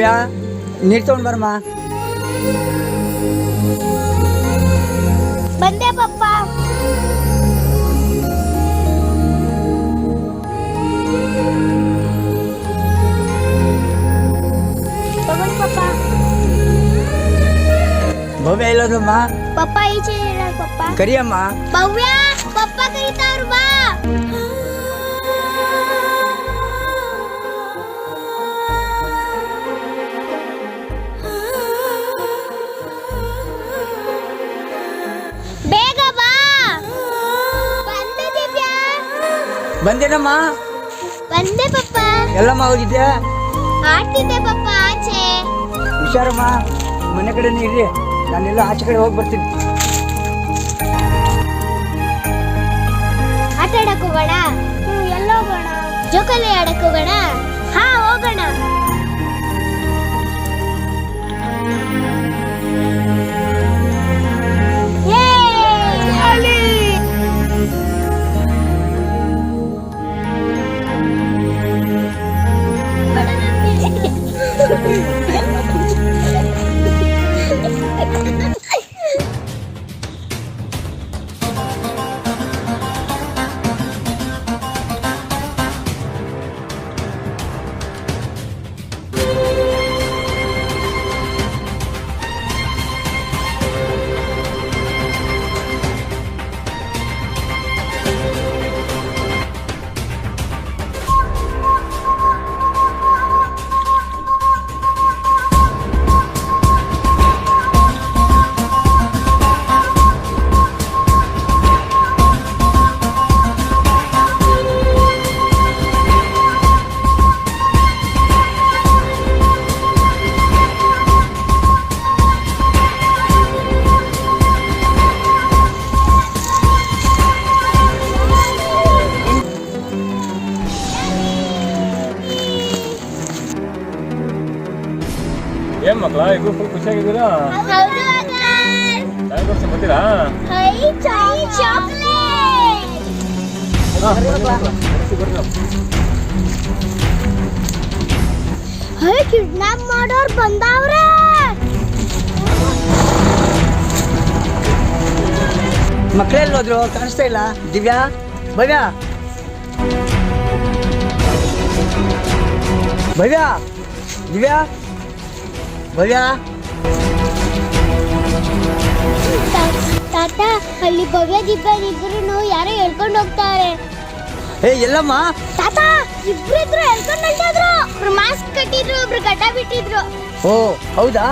ಭವ್ಯ ನೀರು ತಗೊಂಡ್ ಬರಮ್ಮ. ಬಂದೆ ಪಪ್ಪ. ತಗೊಂಡು ಪಪ್ಪ. ಭವ್ಯ ಇಲ್ಲೋದಮ್ಮ. ಪಪ್ಪ ಈಚೆ ಪಪ್ಪ ಕರಿಯಮ್ಮ. ಭವ್ಯ ಪಪ್ಪ ಕರೀತಾರು ಬಾ. ಬೇಗ ಬಾ. ಬಂದೆ ದಿವ್ಯಾ. ಬಂದೇನಮ್ಮ. ಬಂದೆ ಪಪ್ಪ. ಎಲ್ಲಮ್ಮ ಹೋಗಿದ್ದೆ? ಆಡ್ತಿದ್ದೆ ಪಪ್ಪ ಆಚೆ. ಹುಷಾರಮ್ಮ, ಮನೆ ಕಡೆನೇ ಇರ್ರಿ, ನಾನೆಲ್ಲ ಆಚೆ ಕಡೆ ಹೋಗಿ ಬರ್ತೀನಿ. ಆಟ ಆಡಕ್ ಹೋಗೋಣ? ಎಲ್ಲ ಹೋಗೋಣ? ಜೋಕಾಲಿ ಆಡಕ್ ಹೋಗೋಣ? ಹಾ ಹೋಗೋಣ. ಏನ್ ಮಕ್ಳ ಇಬ್ರು ಫುಲ್ ಖುಷಿಯಾಗಿದ್ದೀರಾ? ವರ್ಷ ಬರ್ತೀರಾ? ಕಿಡ್ನಾಪ್ ಮಾಡೋರ್ ಬಂದವ್ರೆ. ಮಕ್ಕಳೆಲ್ಲ ಹೋದ್ರು, ಕಾಣಿಸ್ತಾ ಇಲ್ಲ. ದಿವ್ಯಾ, ಭವ್ಯ, ಭವ್ಯ, ದಿವ್ಯಾ, ಭವ್ಯ. ತಾತ, ಅಲ್ಲಿ ಭವ್ಯ ದಿವ್ಯ ಇಬ್ರು ಯಾರೋ ಹೇಳ್ಕೊಂಡು ಹೋಗ್ತಾರೆ. ಏ ಎಲ್ಲಮ್ಮ? ತಾತ, ಇಬ್ರಿದ್ರು ಹೇಳ್ಕೊಂಡು ಹೊರಟಿದ್ರು. ಒಬ್ರು ಮಾಸ್ಕ್ ಕಟ್ಟಿದ್ರು, ಒಬ್ರು ಗಡ್ಡ ಬಿಟ್ಟಿದ್ರು. ಓ ಹೌದಾ?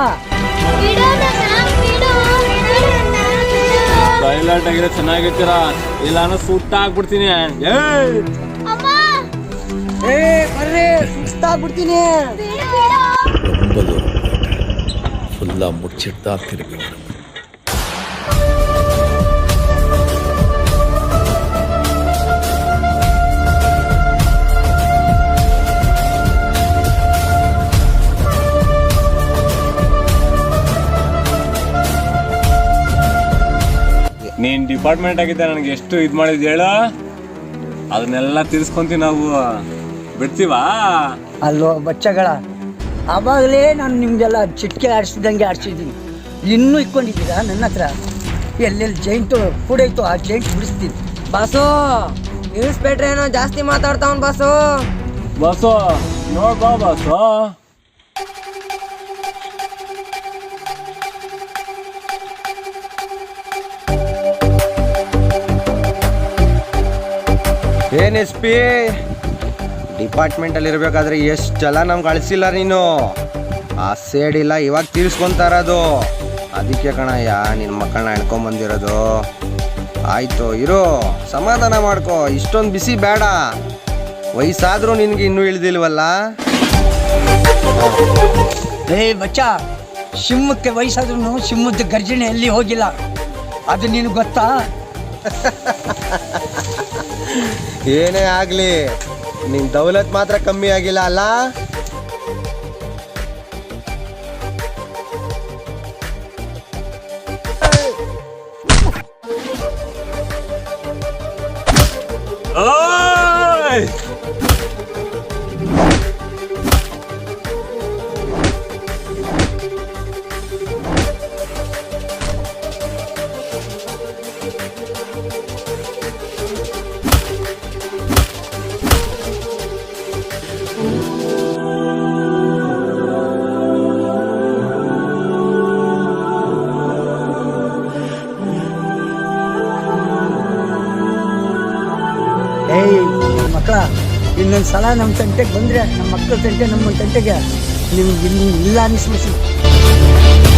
ಸೈಲೆಂಟ್ ಆಗಿರೋ ಚೆನ್ನಾಗಿರ್ತೀರಾ, ಇಲ್ಲಾನು ಸುಟ್ಟ ಹಾಕ್ಬಿಡ್ತೀನಿ. ಏ ಬರ್ರಿ, ಸುಸ್ತಾಗ್ಬಿಡ್ತೀನಿ. ஃபுல்லா முடிச்சிட்டு தான் திரும்பி வரும். ನೀನ್ ಡಿಪಾರ್ಟ್ಮೆಂಟ್ ಆಗಿದ್ದ ನನಗೆ ಎಷ್ಟು ಇದು ಮಾಡಿದ್ ಹೇಳ, ಅದನ್ನೆಲ್ಲ ತೀರ್ಸ್ಕೊಂತೀವಿ ನಾವು. ಬಿಡ್ತೀವಾ? ಅಲ್ಲೋ ಬಚ್ಚಗಳ, ಆವಾಗಲೇ ನಾನು ನಿಮ್ಗೆಲ್ಲ ಚಿಟ್ಕೆ ಆಡಿಸಿದಂಗೆ ಆಡಿಸಿದ್ದೀನಿ. ಇನ್ನೂ ಇಟ್ಕೊಂಡಿದ್ದೀರಾ ನನ್ನ ಹತ್ರ? ಎಲ್ಲೆಲ್ಲಿ ಜೈಂಟು ಕೂಡೈತು ಆ ಜೈಂಟ್ ಬಿಡಿಸ್ತೀನಿ. ಬಾಸು, ಇನ್ಸ್ಪೆಕ್ಟ್ರ್ ಏನೋ ಜಾಸ್ತಿ ಮಾತಾಡ್ತಾವನ್ ಬಾಸು. ಬಾಸು ನೋಡ್ಬಾ ಬಾಸು. ಏನ್ ಎಸ್ ಪಿ, ಡಿಪಾರ್ಟ್ಮೆಂಟಲ್ಲಿ ಇರಬೇಕಾದ್ರೆ ಎಷ್ಟು ಜಲ ನಮ್ಗೆ ಕಳಿಸಿಲ್ಲ ನೀನು. ಆ ಸೇಡಿಲ್ಲ ಇವಾಗ ತೀರಿಸ್ಕೊಂತ ಇರೋದು. ಅದಕ್ಕೆ ಕಣಯ್ಯ ನಿನ್ನ ಮಕ್ಕಳನ್ನ ಎಣ್ಕೊಂಬಂದಿರೋದು. ಆಯಿತು ಇರೋ, ಸಮಾಧಾನ ಮಾಡ್ಕೊ, ಇಷ್ಟೊಂದು ಬಿಸಿ ಬೇಡ. ವಯಸ್ಸಾದರೂ ನಿನಗೆ ಇನ್ನೂ ಇಳಿದಿಲ್ವಲ್ಲ. ಏ ಬಚ್ಚ, ಸಿಂಹಕ್ಕೆ ವಯಸ್ಸಾದ್ರೂ ಸಿಂಹದ ಗರ್ಜನೆ ಎಲ್ಲಿ ಹೋಗಿಲ್ಲ, ಅದು ನಿನಗೆ ಗೊತ್ತಾ? ಏನೇ ಆಗಲಿ, ನಿನ್ನ ದೌಲತ್ ಮಾತ್ರ ಕಮ್ಮಿ ಆಗಿಲ್ಲ ಅಲ್ಲ. ಇನ್ನೊಂದು ಸಲ ನಮ್ಮ ತಂಟೆಗೆ ಬಂದರೆ ನಮ್ಮ ಮಕ್ಕಳ ತಂಟೆ ನಮ್ಮ ತಂಟೆಗೆ ನಿಮ್ಗೆ ಇಲ್ಲ ಅನ್ನಿಸ್ಬಿಡ್ತೀನಿ.